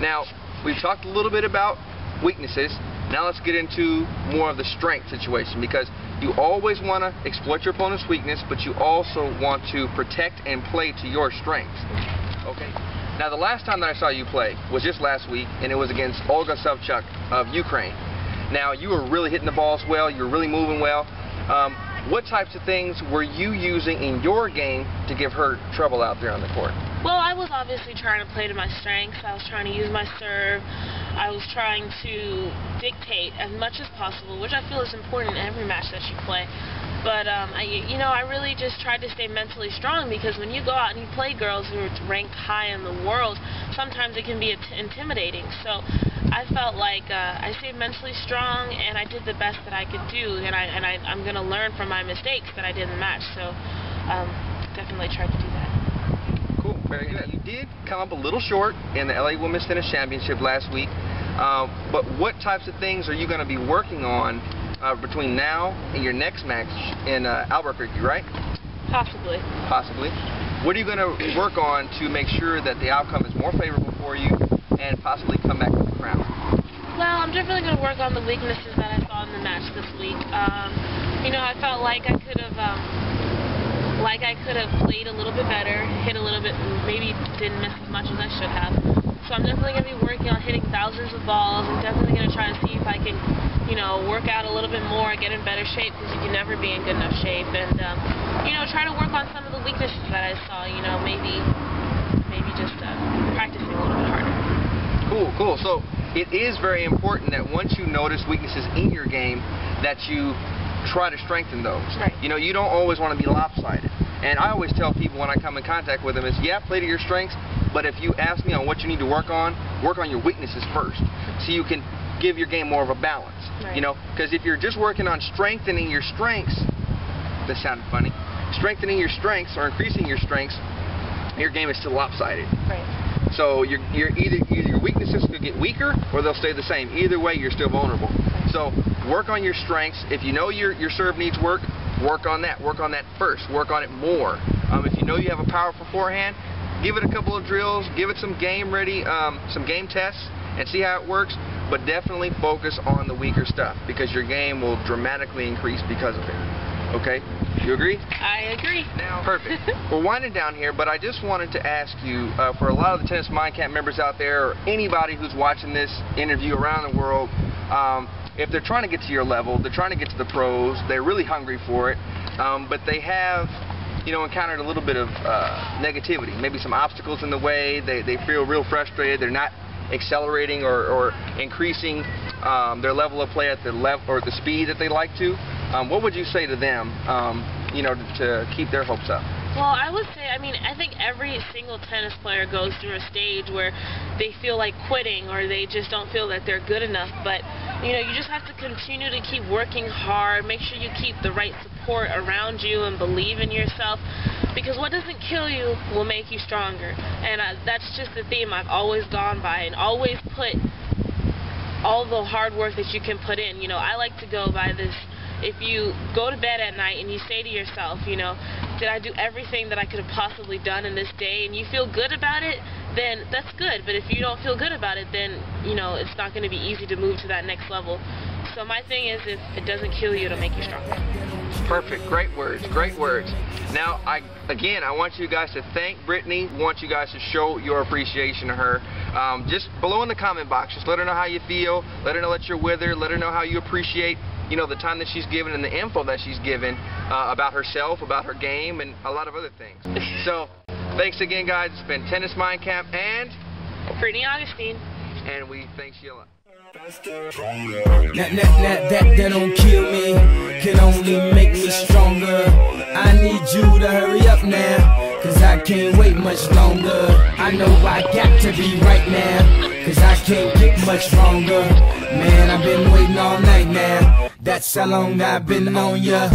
Now, we've talked a little bit about weaknesses. Now let's get into more of the strength situation, because you always want to exploit your opponent's weakness, but you also want to protect and play to your strengths. Okay. Now, the last time that I saw you play was just last week, and it was against Olga Savchuk of Ukraine. Now, you were really hitting the balls well. You were really moving well. What types of things were you using in your game to give her trouble out there on the court? Well, I was obviously trying to play to my strengths. I was trying to use my serve. I was trying to dictate as much as possible, which I feel is important in every match that you play. But, I really just tried to stay mentally strong, because when you go out and you play girls who are ranked high in the world, sometimes it can be intimidating. So I felt like I stayed mentally strong, and I did the best that I could do, and I'm going to learn from my mistakes that I did in the match. So definitely tried to do that. Cool, very good. You did come up a little short in the LA Women's Tennis Championship last week, but what types of things are you going to be working on between now and your next match in Albuquerque, right? Possibly. Possibly. What are you going to work on to make sure that the outcome is more favorable for you and possibly come back with the crown? Well, I'm definitely going to work on the weaknesses that I saw in the match this week. I felt like I could have played a little bit better, hit a little bit, maybe didn't miss as much as I should have. So I'm definitely going to be working on hitting thousands of balls. I'm definitely going to try to see if I can, work out a little bit more, get in better shape, because you can never be in good enough shape. And, try to work on some of the weaknesses that I saw, maybe just practicing a little bit harder. Cool. So it is very important that once you notice weaknesses in your game, that you try to strengthen those. Right. You don't always want to be lopsided. And I always tell people when I come in contact with them is, yeah, play to your strengths, but if you ask me on what you need to work on your weaknesses first, so you can give your game more of a balance. Right. Because if you're just working on strengthening your strengths, that sounded funny, strengthening your strengths or increasing your strengths, your game is still lopsided. Right. So you're either your weaknesses could get weaker or they'll stay the same. Either way, you're still vulnerable. So work on your strengths. If you know your serve needs work on that. Work on that first. Work on it more. If you know you have a powerful forehand, give it a couple of drills, give it some game tests, and see how it works. But definitely focus on the weaker stuff, because your game will dramatically increase because of it. Okay? You agree? I agree. Now, perfect. We're winding down here, but I just wanted to ask you, for a lot of the Tennis Mind Camp members out there, or anybody who's watching this interview around the world, if they're trying to get to your level, they're trying to get to the pros, they're really hungry for it, but they have, encountered a little bit of negativity, maybe some obstacles in the way, they feel real frustrated, they're not accelerating or increasing their level of play at the speed that they like to. What would you say to them, to keep their hopes up? Well, I would say, I think every single tennis player goes through a stage where they feel like quitting, or they just don't feel that they're good enough. But, you just have to continue to keep working hard, make sure you keep the right support around you and believe in yourself, because what doesn't kill you will make you stronger. And that's just the theme I've always gone by, and always put all the hard work that you can put in. I like to go by this. If you go to bed at night and you say to yourself, did I do everything that I could have possibly done in this day, and you feel good about it, then that's good. But if you don't feel good about it, then, it's not going to be easy to move to that next level. So my thing is, if it doesn't kill you, it'll make you stronger. Perfect. Great words. Great words. Now, I want you guys to thank Brittany. I want you guys to show your appreciation to her. Just below in the comment box, just let her know how you feel. Let her know that you're with her. Let her know how you appreciate the time that she's given and the info that she's given about herself, about her game, and a lot of other things. So, thanks again, guys. It's been Tennis Mind Camp and Brittany Augustine. And we thank you a lot. That don't kill me, can only make me stronger. I need you to hurry up now, cause I can't wait much longer. I know I got to be right now, cause I can't get much stronger. Man, I've been waiting all night now, that's how long I've been on ya.